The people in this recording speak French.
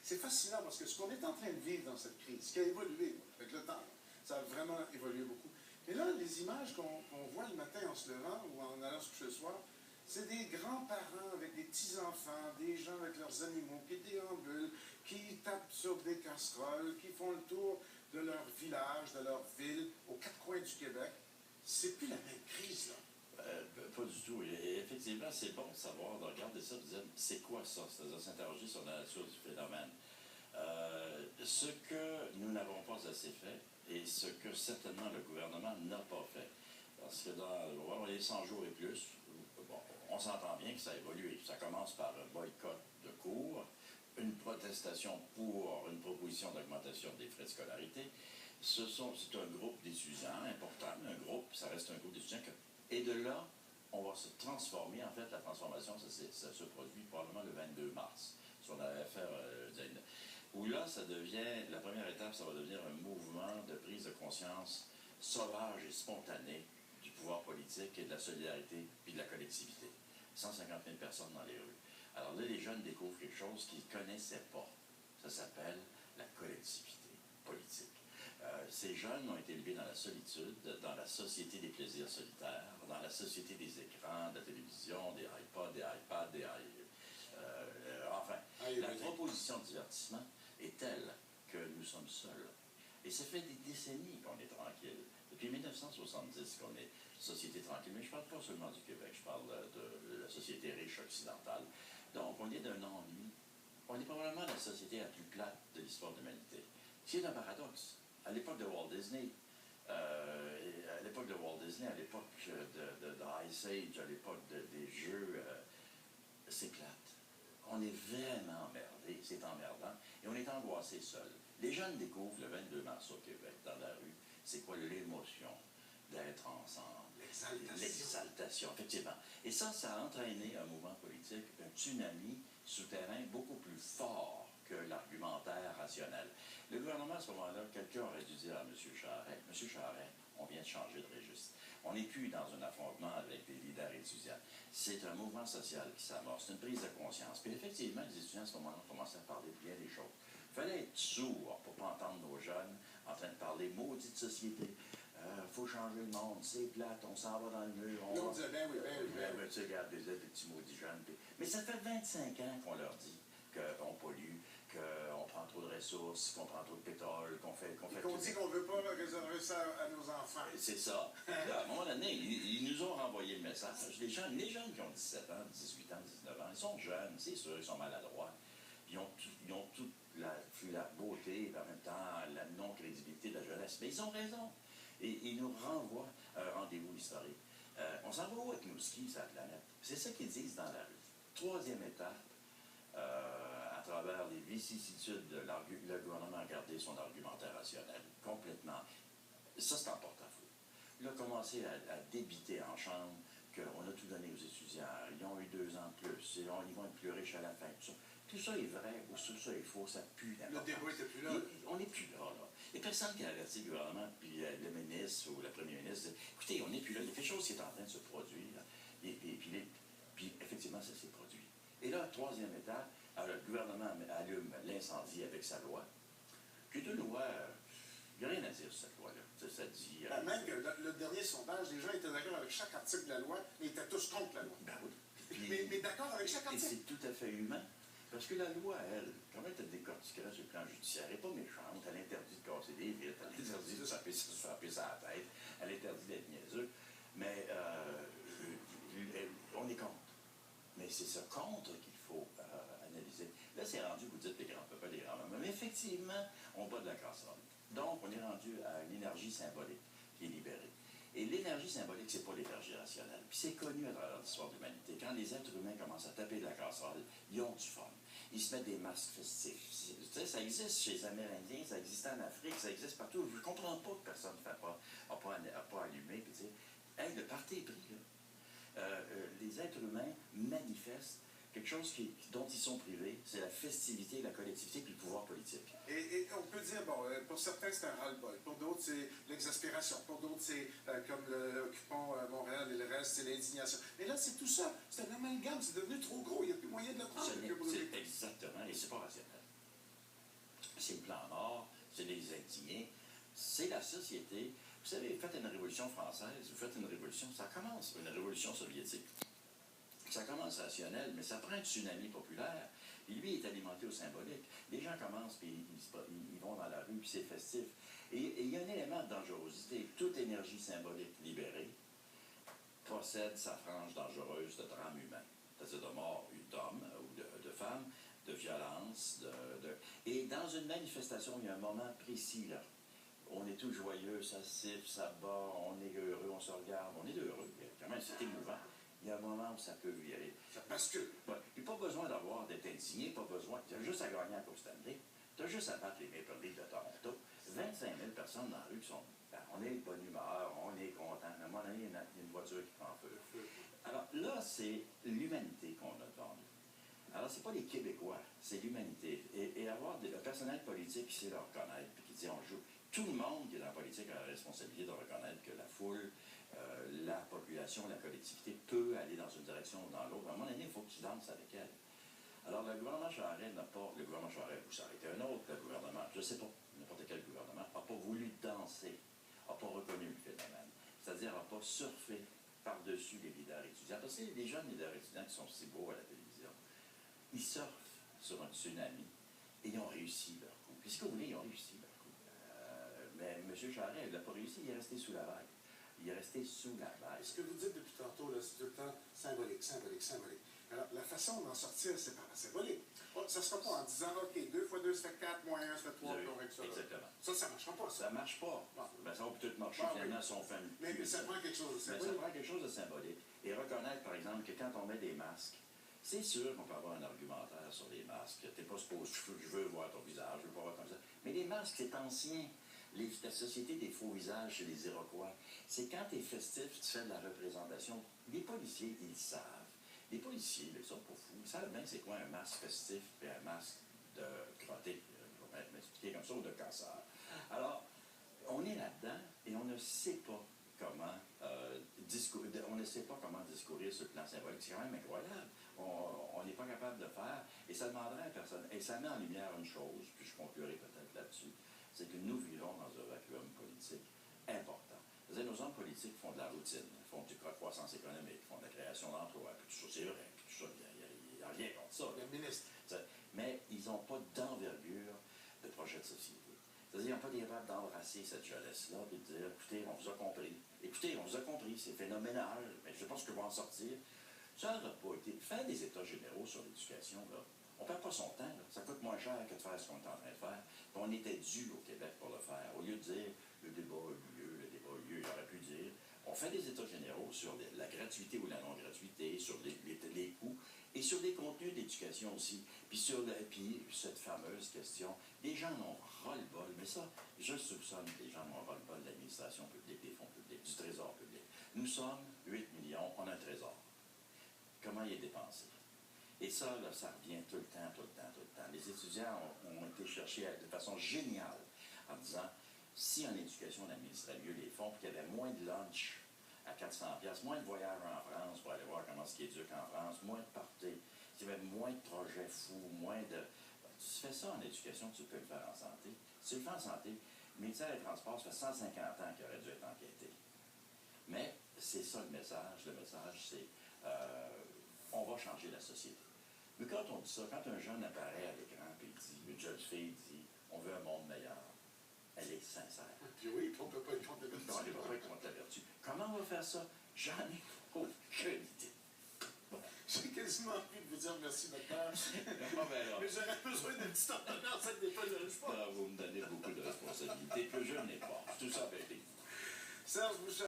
c'est fascinant parce que ce qu'on est en train de vivre dans cette crise, ce qui a évolué avec le temps, ça a vraiment évolué beaucoup. Mais là, les images qu'on voit le matin en se levant ou en allant se coucher le soir, c'est des grands-parents avec des petits-enfants, des gens avec leurs animaux qui déambulent, qui tapent sur des casseroles, qui font le tour de leur village, de leur ville, aux quatre coins du Québec. C'est plus la même crise, là. Pas du tout. Et effectivement, c'est bon de savoir, de regarder ça, de dire c'est quoi ça, c'est-à-dire s'interroger sur la nature du phénomène. Ce que nous n'avons pas assez fait et ce que certainement le gouvernement n'a pas fait. Parce que dans les 100 jours et plus, bon, on s'entend bien que ça a évolué. Ça commence par un boycott de cours, une protestation pour une proposition d'augmentation des frais de scolarité. C'est un groupe d'étudiants important, ça reste un groupe d'étudiants. Et de là, on va se transformer. En fait, la transformation, ça se produit probablement le 22 mars. Si on avait fait où là, ça devient, la première étape, ça va devenir un mouvement de prise de conscience sauvage et spontanée du pouvoir politique et de la solidarité puis de la collectivité. 150 000 personnes dans les rues. Alors là, les jeunes découvrent quelque chose qu'ils ne connaissaient pas. Ça s'appelle la collectivité politique. Ces jeunes ont été élevés dans la solitude, dans la société des plaisirs solitaires, dans la société des écrans, de la télévision, des iPods, des iPads, enfin, la proposition de divertissement est telle que nous sommes seuls. Et ça fait des décennies qu'on est tranquille. Depuis 1970 qu'on est société tranquille. Mais je ne parle pas seulement du Québec, je parle de la société riche occidentale. Donc, on est d'un ennui. On est probablement la société la plus plate de l'histoire de l'humanité. C'est un paradoxe. À l'époque de Walt Disney, à l'époque de Ice Age, à l'époque des jeux, c'est plate. On est vraiment emmerdé, c'est emmerdant, et on est angoissé seul. Les jeunes découvrent le 22 mars au Québec, dans la rue, c'est quoi l'émotion d'être ensemble, l'exaltation, effectivement. Et ça a entraîné un mouvement politique, un tsunami souterrain beaucoup plus fort que l'argumentaire rationnel. Le gouvernement, à ce moment-là, quelqu'un aurait dû dire à M. Charest, M. Charest, on vient de changer de registre. On n'est plus dans un affrontement avec des leaders étudiants. C'est un mouvement social qui s'amorce, c'est une prise de conscience. Puis effectivement, les étudiants, à ce moment-là, ont commencé à parler de bien des choses. Il fallait être sourd pour ne pas entendre nos jeunes en train de parler maudite société. Faut changer le monde, c'est plate, on s'en va dans le mur. On disait, ben oui. Tu regardes des petits maudits jeunes. Mais ça fait 25 ans qu'on leur dit qu'on pollue, qu'on prend trop de ressources, qu'on prend trop de pétrole, qu'on dit qu'on ne veut pas réserver ça à nos enfants. C'est ça. Là, à un moment donné, ils nous ont renvoyé le message. Les jeunes qui ont 17 ans, 18 ans, 19 ans, ils sont jeunes, c'est sûr, ils sont maladroits. Ils ont toute la beauté, et en même temps la non-crédibilité de la jeunesse. Mais ils ont raison. Et ils nous renvoient à un rendez-vous historique. On s'en va où avec nos skis sur la planète? C'est ça qu'ils disent dans la rue. Troisième étape, à travers les vicissitudes, le gouvernement a gardé son argumentaire rationnel complètement. Ça, c'est en porte-à-faux. Il a commencé à débiter en chambre qu'on a tout donné aux étudiants. Ils ont eu 2 ans de plus. Ils vont être plus riches à la fin. Tout ça est vrai ou tout ça est faux. Ça pue d'importance. Le débat n'était plus là. On n'est plus là. Et personne qui a averti le gouvernement, puis le ministre ou le premier ministre, écoutez, on n'est plus là. Il y a quelque chose qui est en train de se produire. Puis effectivement, ça s'est produit. Et là, troisième étape, alors le gouvernement allume l'incendie avec sa loi, qui est une loi, il n'y a rien à dire sur cette loi-là. Ça dit... même que le dernier sondage, les gens étaient d'accord avec chaque article de la loi, mais ils étaient tous contre la loi. Ben oui. Mais d'accord avec chaque article. Et c'est tout à fait humain. Parce que la loi, elle, comment elle te décortiquerait sur le plan judiciaire, elle n'est pas méchante, elle interdit de casser des vitres, elle interdit de se frapper sur la tête, elle interdit d'être niaiseux, mais on est contre. Mais c'est ce contre qu'il faut analyser. Là, c'est rendu, vous dites les grands-papas, les grands-mamans, mais effectivement, on bat de la casserole. Donc, on est rendu à une énergie symbolique qui est libérée. Et l'énergie symbolique, c'est pas l'énergie rationnelle. Puis c'est connu à travers l'histoire de l'humanité. Quand les êtres humains commencent à taper de la casserole, ils ont du fun. Ils se mettent des masques festifs. Tu sais, ça existe chez les Amérindiens, ça existe en Afrique, ça existe partout. Je ne comprends pas que personne n'a pas allumé. Puis, tu sais, hey, le parti est pris, là. Les êtres humains manifestent quelque chose dont ils sont privés, c'est la festivité, la collectivité puis le pouvoir politique. Et on peut dire, bon, pour certains, c'est un ras-le-bol. Pour d'autres, c'est l'exaspération. Pour d'autres, c'est comme l'occupant Montréal et le reste, c'est l'indignation. Mais là, c'est tout ça. C'est un amalgame. C'est devenu trop gros. Il n'y a plus moyen de le prendre. C'est exactement. Et c'est pas rationnel. c'est le plan Nord, c'est les indignés, c'est la société. Vous savez, vous faites une révolution française, vous faites une révolution, ça commence, une révolution soviétique. Ça commence rationnel, mais ça prend un tsunami populaire. Et lui est alimenté au symbolique. Les gens commencent, puis ils vont dans la rue, puis c'est festif. Et il y a un élément de dangerosité. Toute énergie symbolique libérée possède sa frange dangereuse de drame humain. C'est-à-dire de mort d'hommes ou de femmes, de violence. Et dans une manifestation, il y a un moment précis, là. On est tous joyeux, ça siffle, ça bat, on est heureux, on se regarde, on est heureux. Quand même, c'est émouvant. Il y a un moment où ça peut virer. Ça bascule. Ouais. Il n'y a pas besoin d'être indigné, pas besoin. Tu as juste à gagner à Coupe Stanley. Tu as juste à battre les Maple Leafs de Toronto. 25 000 personnes dans la rue qui sont. Ben, on est de bonne humeur, on est content. À un moment donné, il y a une voiture qui prend feu. Alors là, c'est l'humanité qu'on a devant nous. Alors, c'est pas les Québécois, c'est l'humanité. Et avoir le personnel politique qui sait le reconnaître, puis qui dit on joue. Tout le monde qui est dans la politique a la responsabilité de reconnaître que la foule, la population, la collectivité peut aller dans une direction ou dans l'autre. À un moment donné, il faut que tu danses avec elle. Alors, le gouvernement Charest n'a pas, le gouvernement Charest, ou ça aurait été un autre gouvernement, je ne sais pas, n'importe quel gouvernement, n'a pas voulu danser, n'a pas reconnu le phénomène. C'est-à-dire, n'a pas surfé par-dessus les leaders étudiants. Parce que les jeunes leaders étudiants qui sont si beaux à la télévision, ils surfent sur un tsunami et ils ont réussi leur coup. Puis, ce que vous voulez, ils ont réussi leur coup. Mais M. Charest, il n'a pas réussi, il est resté sous la vague. Il est resté sous la vague. Ce que vous dites depuis tantôt, c'est tout le temps symbolique, symbolique, symbolique. Alors, la façon d'en sortir, c'est par la symbolique. Ça ne sera pas en disant, OK, 2 fois 2, ça fait 4, moins 1, ça fait 3, on avec ça. Exactement. Ça ne marchera pas, ça. Ça ne marche pas. Ben, ça va peut-être marcher finalement si on fait une... Mais ça prend quelque chose de symbolique. Mais ça prend quelque chose de symbolique. Et reconnaître, par exemple, que quand on met des masques, c'est sûr qu'on peut avoir un argumentaire sur les masques. Tu n'es pas supposé, je veux voir ton visage, je veux pas voir comme ça. Mais les masques, c'est ancien. La société des faux visages chez les Iroquois, c'est quand tu es festif, tu fais de la représentation. Les policiers, ils le savent. Les policiers, ils sont pas fous. Ils savent bien c'est quoi un masque festif et un masque de crotté. Je vais m'expliquer comme ça, ou de casseur. Alors, on est là-dedans et on ne sait pas comment discourir sur le plan symbolique. C'est quand même incroyable. On n'est pas capable de le faire et ça demanderait à personne. Et ça met en lumière une chose, puis je conclurai peut-être là-dessus, c'est que nous vivons dans un vacuum politique important. C'est-à-dire, nos hommes politiques font de la routine, font du croissance économique, font de la création d'emplois, puis tout ça, c'est vrai, puis tout ça, il n'y a rien contre ça. Le ministre. Mais ils n'ont pas d'envergure de projet de société. C'est-à-dire, ils n'ont pas été capables d'embrasser cette jeunesse-là et de dire, écoutez, on vous a compris. Écoutez, on vous a compris, c'est phénoménal, mais je ne sais pas ce que va en sortir. Ça n'aurait pas été. Faire des états généraux sur l'éducation, là, on ne perd pas son temps. Là. Ça coûte moins cher que de faire ce qu'on est en train de faire. Puis on était dû au Québec pour le faire. Au lieu de dire, le débat a eu lieu, il aurait pu dire, on fait des états généraux sur la gratuité ou la non-gratuité, sur les coûts, et sur les contenus d'éducation aussi. Puis puis cette fameuse question, les gens ont ras-le-bol, mais ça, je soupçonne que les gens ont ras-le-bol de l'administration publique, des fonds publics, du trésor public. Nous sommes 8 millions, on a un trésor. Comment il est dépensé? Et ça, là, ça revient tout le temps, tout le temps, tout le temps. Les étudiants ont été cherchés de façon géniale en disant, si en éducation on administrait mieux les fonds, puis qu'il y avait moins de lunch à 400$, moins de voyages en France pour aller voir comment ce qui éduque en France, moins de parties, s'il y avait moins de projets fous, moins de... Tu fais ça en éducation, tu peux le faire en santé. Si tu le fais en santé, le ministère des Transports, ça fait 150 ans qu'il aurait dû être enquêté. Mais c'est ça le message. Le message, c'est on va changer la société. Mais quand on dit ça, quand un jeune apparaît à l'écran et dit, une jeune fille dit, on veut un monde meilleur, elle est sincère. Puis oui, on ne peut pas être contre la vertu. On ne peut pas être contre la vertu. Comment on va faire ça? J'en ai aucune idée. Bon. J'ai quasiment envie de vous dire merci, docteur. Mais j'aurais besoin d'un petit ordonnance avec des feuilles de ruche pas. Vous me donnez beaucoup de responsabilités que je n'ai pas. Tout ça avec vous. Serge Bouchard.